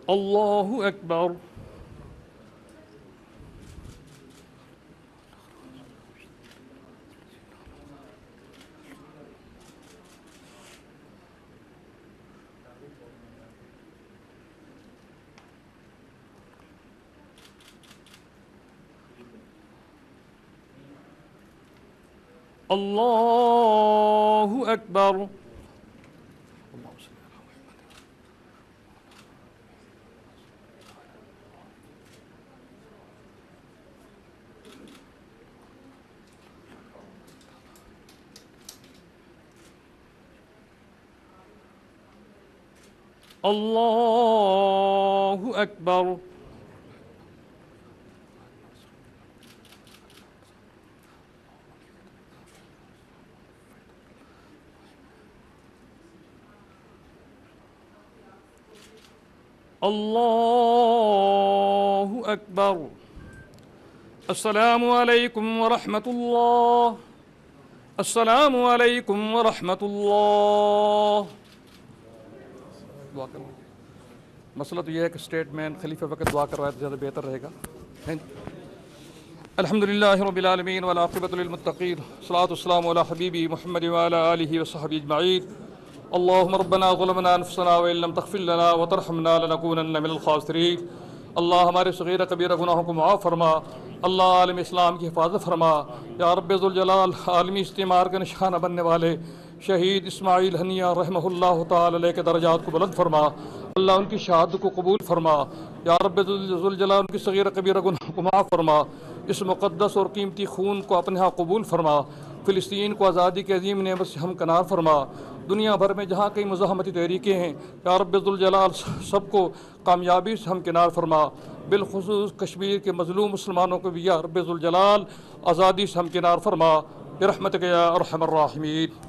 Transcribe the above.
اللہ اکبر اللہ اکبر اللہ اکبر اللہ اکبر السلام علیکم ورحمۃ اللہ السلام علیکم ورحمۃ اللہ دعا کر لیں. مسئلہ تو یہ ہے کہ اسٹیٹمنٹ خلیفہ وقت دعا کر رہا ہے تو زیادہ بہتر رہے گا. الحمدللہ رب العالمین والعاقبۃ للمتقین والصلاۃ والسلام علی حبیبی محمد وعلی آلہ وصحبہ اجمعین. اللہم ربنا ظلمنا انفسنا وإن لم تغفر لنا وترحمنا لنکونن من الخاسرین. اللہ ہمارے صغیرہ کبیرہ گناہوں کو معاف فرما. اللہ عالم اسلام کی حفاظت فرما. یا رب ذوالجلال عالمی استعمار کا نشانہ بننے والے شہید اسماعیل ہنیہ رحمہ اللہ تعالی علیہ کے درجات کو بلند فرما. اللہ ان کی شہادت کو قبول فرما. یا رب ذوالجلال ان کی صغیرہ کبیرہ گناہوں کو معاف فرما. اس مقدس اور قیمتی خون کو اپنے ہاں قبول فرما. فلسطین کو آزادی کے عظیم نعمت سے ہمکنار فرما. دنیا بھر میں جہاں کئی مزاحمتی تحریکیں ہیں یا رب ذوالجلال سب کو کامیابی سے ہمکنار فرما. بالخصوص کشمیر کے مظلوم مسلمانوں کو بھی یا رب ذوالجلال آزادی سے ہمکنار فرما برحمتک یا ارحم الراحمین.